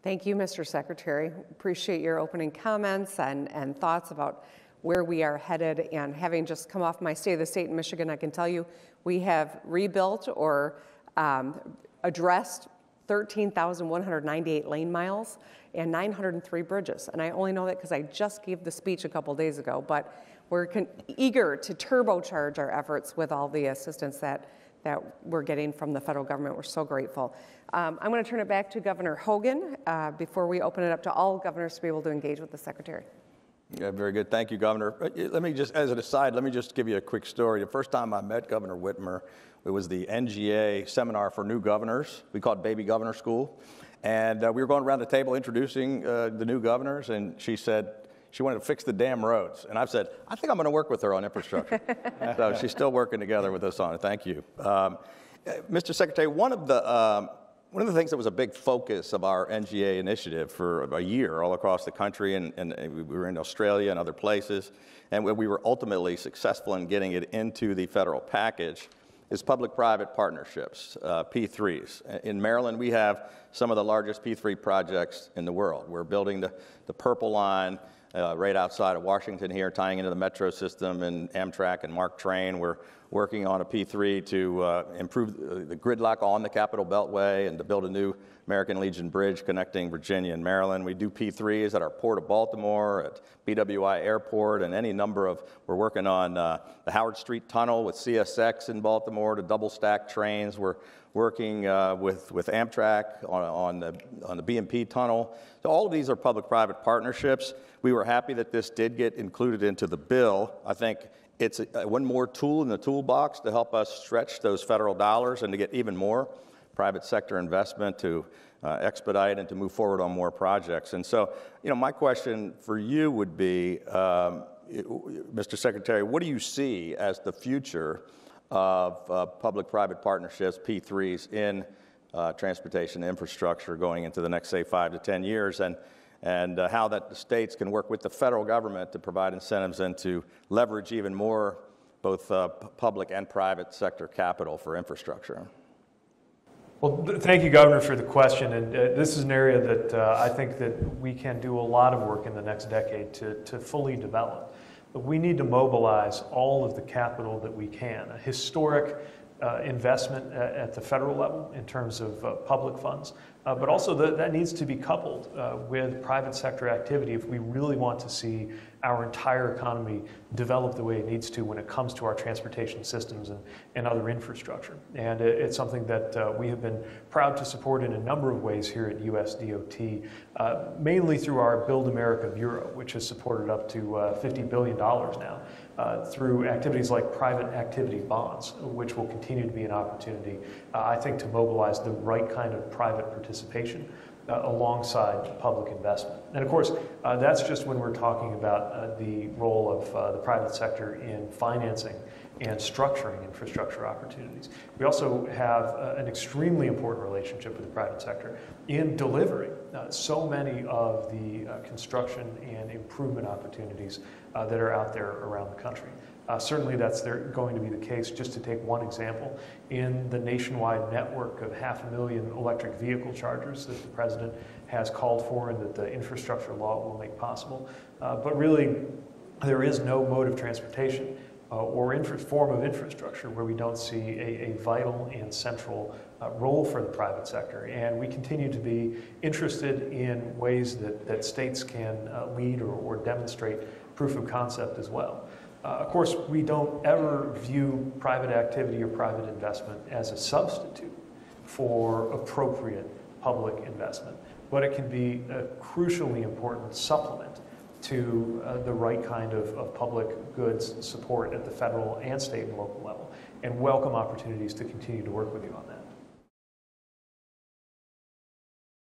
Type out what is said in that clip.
Thank you, Mr. Secretary. Appreciate your opening comments and thoughts about where we are headed. And having just come off my State of the State in Michigan, I can tell you we have rebuilt or addressed 13,198 lane miles and 903 bridges. And I only know that because I just gave the speech a couple days ago, but we're eager to turbocharge our efforts with all the assistance that we're getting from the federal government. We're so grateful. I'm going to turn it back to Governor Hogan before we open it up to all governors to be able to engage with the Secretary. Yeah, very good. Thank you, Governor. Let me just, as an aside, let me just give you a quick story. The first time I met Governor Whitmer, it was the NGA seminar for new governors. We called it Baby Governor School. And we were going around the table introducing the new governors, and she said she wanted to fix the damn roads. And I've said, I think I'm going to work with her on infrastructure. So she's still working together with us on it. Thank you. Mr. Secretary, one of the things that was a big focus of our NGA initiative for a year all across the country, and we were in Australia and other places, and we were ultimately successful in getting it into the federal package, is public-private partnerships, P3s. In Maryland, we have some of the largest P3 projects in the world. We're building the Purple Line right outside of Washington here, tying into the metro system and Amtrak and MARC train. We're working on a P3 to improve the gridlock on the Capitol Beltway and to build a new American Legion Bridge connecting Virginia and Maryland. We do P3s at our Port of Baltimore, at BWI Airport, and any number of, we're working on the Howard Street Tunnel with CSX in Baltimore to double stack trains. We're working with Amtrak on the BMP tunnel. So all of these are public-private partnerships. We were happy that this did get included into the bill. I think it's one more tool in the toolbox to help us stretch those federal dollars and to get even more private sector investment to expedite and to move forward on more projects. And so, my question for you would be, Mr. Secretary, what do you see as the future of public-private partnerships, P3s, in transportation infrastructure going into the next, say, 5 to 10 years, and how that the states can work with the federal government to provide incentives and to leverage even more both public and private sector capital for infrastructure? Well, thank you, Governor, for the question. And this is an area that I think that we can do a lot of work in the next decade to fully develop. But we need to mobilize all of the capital that we can. A historic investment at the federal level in terms of public funds, but also that needs to be coupled with private sector activity if we really want to see our entire economy develop the way it needs to when it comes to our transportation systems and other infrastructure. And it's something that we have been proud to support in a number of ways here at USDOT, mainly through our Build America Bureau, which has supported up to $50 billion now. Through activities like private activity bonds, which will continue to be an opportunity, I think, to mobilize the right kind of private participation alongside public investment. And of course, that's just when we're talking about the role of the private sector in financing and structuring infrastructure opportunities. We also have an extremely important relationship with the private sector in delivering so many of the construction and improvement opportunities that are out there around the country. Certainly that's going to be the case. Just to take one example, in the nationwide network of 500,000 electric vehicle chargers that the President has called for and that the infrastructure law will make possible. But really, there is no mode of transportation or form of infrastructure where we don't see a vital and central role for the private sector. And we continue to be interested in ways that states can lead or demonstrate proof of concept as well. Of course, we don't ever view private activity or private investment as a substitute for appropriate public investment, but it can be a crucially important supplement to the right kind of public goods support at the federal and state and local level, and welcome opportunities to continue to work with you on that.